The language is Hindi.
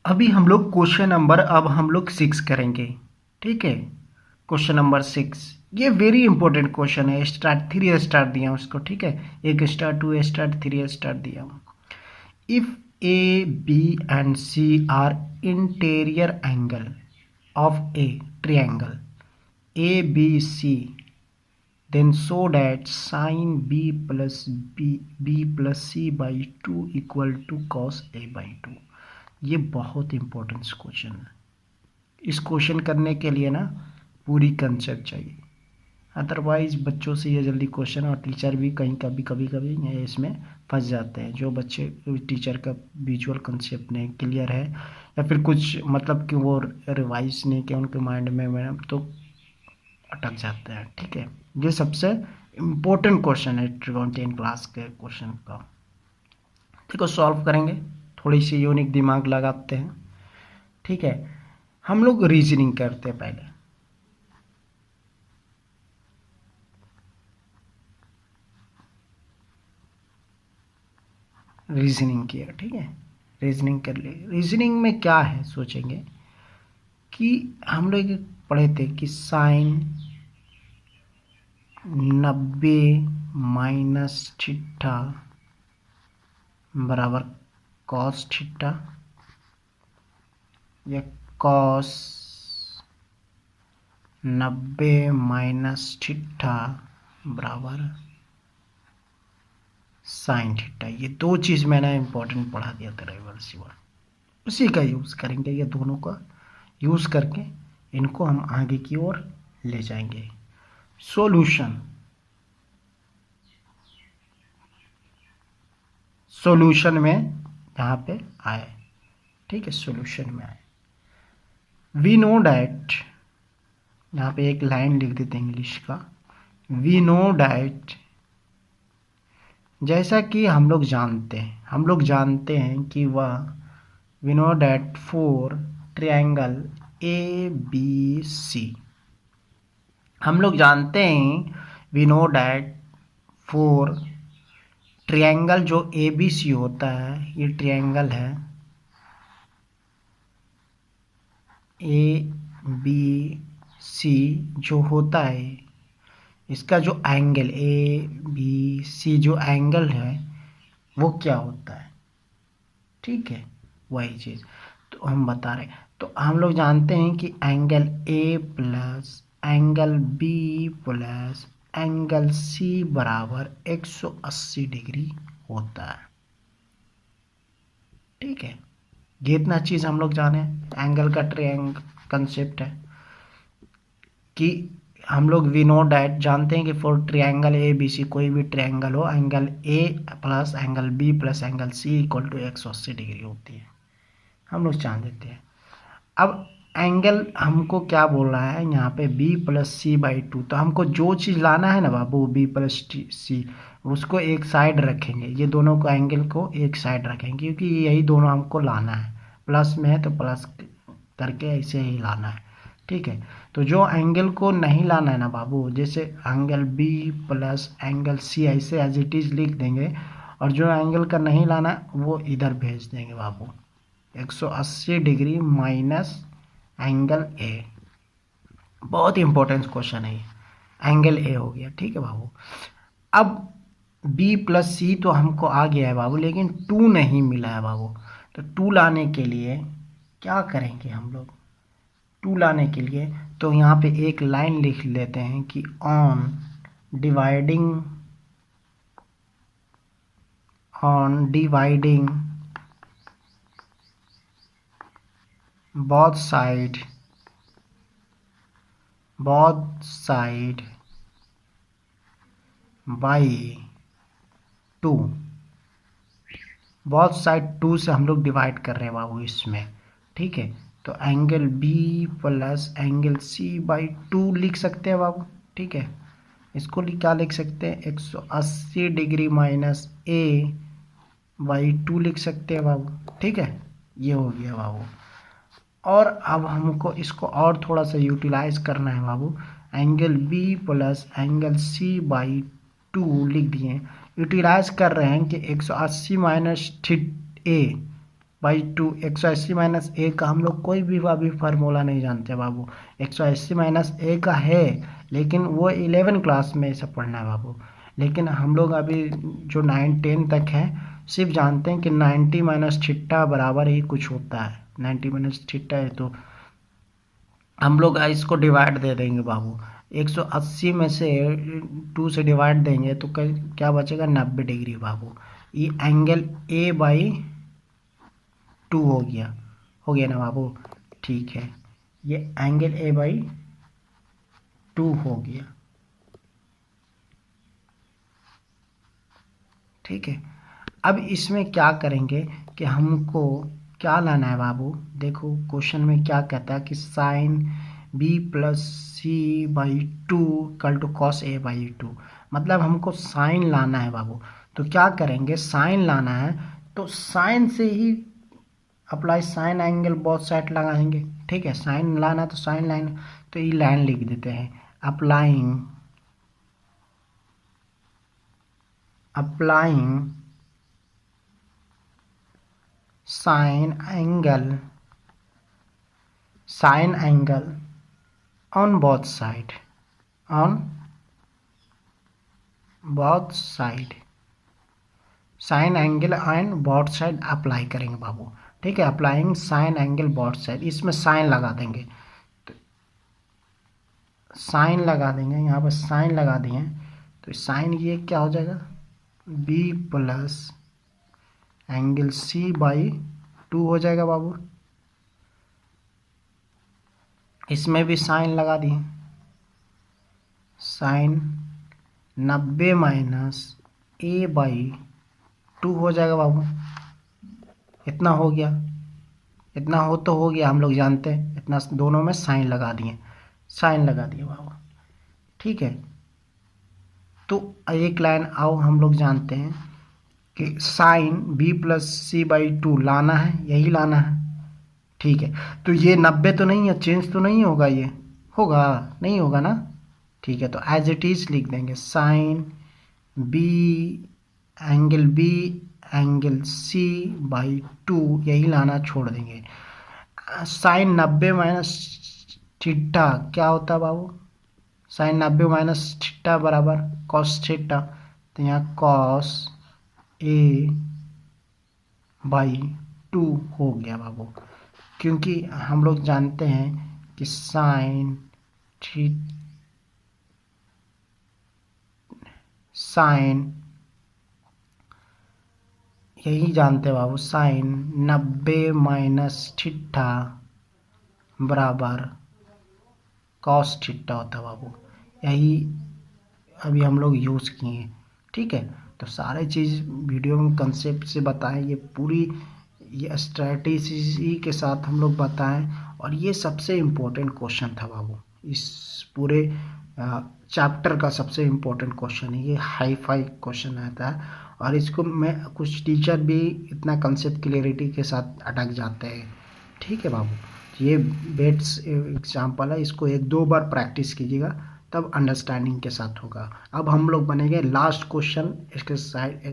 अभी हम लोग क्वेश्चन नंबर अब हम लोग 6 करेंगे। ठीक है, क्वेश्चन नंबर 6 ये वेरी इंपॉर्टेंट क्वेश्चन है। स्टार 3 स्टार दिया हूँ उसको। ठीक है, 1 स्टार 2 स्टार 3 स्टार दिया हूँ। If A B and C are interior angle of a triangle A B C then show that sin b plus b plus c by 2 equal to cos a by 2। ये बहुत इंपॉर्टेंट क्वेश्चन है। इस क्वेश्चन करने के लिए ना पूरी कंसेप्ट चाहिए, अदरवाइज बच्चों से ये जल्दी क्वेश्चन और टीचर भी कहीं कभी इसमें फंस जाते हैं। जो बच्चे टीचर का विजुअल कंसेप्ट नहीं क्लियर है या फिर कुछ मतलब कि वो रिवाइज नहीं किया उनके माइंड में मैडम, तो अटक जाते हैं। ठीक है, ये सबसे इम्पोर्टेंट क्वेश्चन है ट्रिगोन 10 क्लास के क्वेश्चन का। देखो सॉल्व करेंगे, थोड़ी सी यूनिक दिमाग लगाते हैं। ठीक है, हम लोग रीजनिंग करते हैं। पहले रीजनिंग किया। ठीक है, रीजनिंग कर ले। रीजनिंग में क्या है सोचेंगे कि हम लोग पढ़े थे कि साइन 90 माइनस थीटा बराबर कॉस थीटा या कॉस 90 माइनस थीटा बराबर साइन थीटा। ये दो चीज़ मैंने इंपॉर्टेंट पढ़ा दिया था रिवर्सिबल, उसी का यूज़ करेंगे। ये दोनों का यूज़ करके इनको हम आगे की ओर ले जाएंगे। सॉल्यूशन सॉल्यूशन में यहाँ पे आए। ठीक है, सॉल्यूशन में आए। वी नो डैट, यहाँ पे एक लाइन लिख देते हैं इंग्लिश का। वी नो डैट, जैसा कि हम लोग जानते हैं कि वह we know that for triangle A B C, हम लोग जानते हैं we know that for triangle जो ए बी सी होता है, ये ट्रायंगल है ए बी सी जो होता है, इसका जो एंगल ए बी सी जो एंगल है वो क्या होता है। ठीक है, वही चीज़ तो हम बता रहे हैं। तो हम लोग जानते हैं कि angle A plus angle B plus angle C बराबर 180 डिग्री होता है। ठीक है, ये इतना चीज़ हम लोग जाने। एंगल का ट्रायंगल कंसेप्ट है कि हम लोग वी नो डैट जानते हैं कि for triangle A B C, कोई भी ट्रायंगल हो, angle A plus angle B plus angle C equal to 180 degree होती है, हम लोग जान देते हैं। अब एंगल हमको क्या बोल रहा है यहाँ पे बी प्लस सी बाई 2, तो हमको जो चीज़ लाना है ना बाबू बी प्लस सी, उसको एक साइड रखेंगे। ये दोनों को एंगल को एक साइड रखेंगे क्योंकि यही दोनों हमको लाना है। प्लस में है तो प्लस करके ऐसे ही लाना है। ठीक है, तो जो एंगल को नहीं लाना है ना बाबू, जैसे angle B plus angle C ऐसे एज इट इज लिख देंगे, और जो एंगल का नहीं लाना है वो इधर भेज देंगे बाबू 180 डिग्री माइनस एंगल ए। बहुत इंपॉर्टेंट क्वेश्चन है ये, एंगल ए हो गया। ठीक है बाबू, अब बी प्लस सी तो हमको आ गया है बाबू, लेकिन 2 नहीं मिला है बाबू। तो 2 लाने के लिए क्या करेंगे हम लोग? 2 लाने के लिए तो यहाँ पे एक लाइन लिख लेते हैं कि on dividing both side by 2, both side 2 से हम लोग डिवाइड कर रहे हैं बाबू इसमें। ठीक है, तो angle B plus angle C by 2 लिख सकते हैं बाबू। ठीक है, इसको क्या लिख सकते हैं 180 डिग्री माइनस ए बाई 2 लिख सकते हैं बाबू। ठीक है, ये हो गया बाबू। और अब हमको इसको और थोड़ा सा यूटिलाइज करना है बाबू। Angle B plus angle C by 2 लिख दिए। यूटिलाइज कर रहे हैं कि 180 minus A by 2। 180 minus A का हम लोग कोई भी अभी फार्मूला नहीं जानते बाबू। 180 माइनस ए का है, लेकिन वो 11 क्लास में सब पढ़ना है बाबू। लेकिन हम लोग अभी जो 9 10 तक है सिर्फ जानते हैं कि 90 माइनस थीटा बराबर ही कुछ होता है। 90 माइनस थीटा है तो हम लोग इसको डिवाइड दे देंगे बाबू। 180 में से 2 से डिवाइड देंगे तो क्या बचेगा, 90 डिग्री बाबू। ये एंगल ए बाई 2 हो गया ना बाबू। ठीक है, ये एंगल ए बाई 2 हो गया। ठीक है, अब इसमें क्या करेंगे कि हमको क्या लाना है बाबू। देखो क्वेश्चन में क्या कहता है कि sine B plus C by 2 equal to cos A by 2। मतलब हमको साइन लाना है बाबू। तो क्या करेंगे, साइन लाना है तो साइन से ही apply sine angle both side लगाएंगे। ठीक है, साइन लाना है तो साइन लाइन, तो ये लाइन लिख देते हैं, applying sign angle on both side sign angle and both side apply करेंगे बाबू। ठीक है, applying sign angle both side, इसमें साइन लगा देंगे। तो साइन लगा देंगे, यहाँ पर साइन लगा दिए तो साइन ये क्या हो जाएगा, B plus angle C by 2 हो जाएगा बाबू। इसमें भी साइन लगा दिए, साइन 90 माइनस ए बाई 2 हो जाएगा बाबू। इतना हो गया, इतना हो गया, हम लोग जानते हैं इतना। दोनों में साइन लगा दिए बाबू। ठीक है, तो एक लाइन आओ, हम लोग जानते हैं कि sine B plus C by 2 लाना है, यही लाना है। ठीक है, तो ये 90 तो नहीं है, चेंज तो नहीं होगा, ये होगा नहीं होगा ना। ठीक है, तो एज इट इज लिख देंगे, sine B angle C by 2 यही लाना, छोड़ देंगे। साइन 90 माइनस थीटा क्या होता है बाबू, साइन 90 माइनस थीटा बराबर कॉस थीटा। तो यहाँ कॉस ए बाई 2 हो गया बाबू, क्योंकि हम लोग जानते हैं कि साइन यही जानते हैं बाबू, साइन 90 माइनस थीटा बराबर कॉस थीटा होता है बाबू। यही अभी हम लोग यूज़ किए। ठीक है, तो सारे चीज़ वीडियो में कंसेप्ट से बताएं, ये पूरी ये स्ट्रैटेजी के साथ हम लोग बताएं। और ये सबसे इम्पोर्टेंट क्वेश्चन था बाबू, इस पूरे चैप्टर का सबसे इम्पोर्टेंट क्वेश्चन है। ये हाई फाई क्वेश्चन आता है, और इसको मैं कुछ टीचर भी इतना कंसेप्ट क्लियरिटी के साथ अटक जाते हैं। ठीक है बाबू, ये बेट्स एग्जाम्पल है, इसको 1-2 बार प्रैक्टिस कीजिएगा, तब अंडरस्टैंडिंग के साथ होगा। अब हम लोग बनेंगे लास्ट क्वेश्चन इसके साइड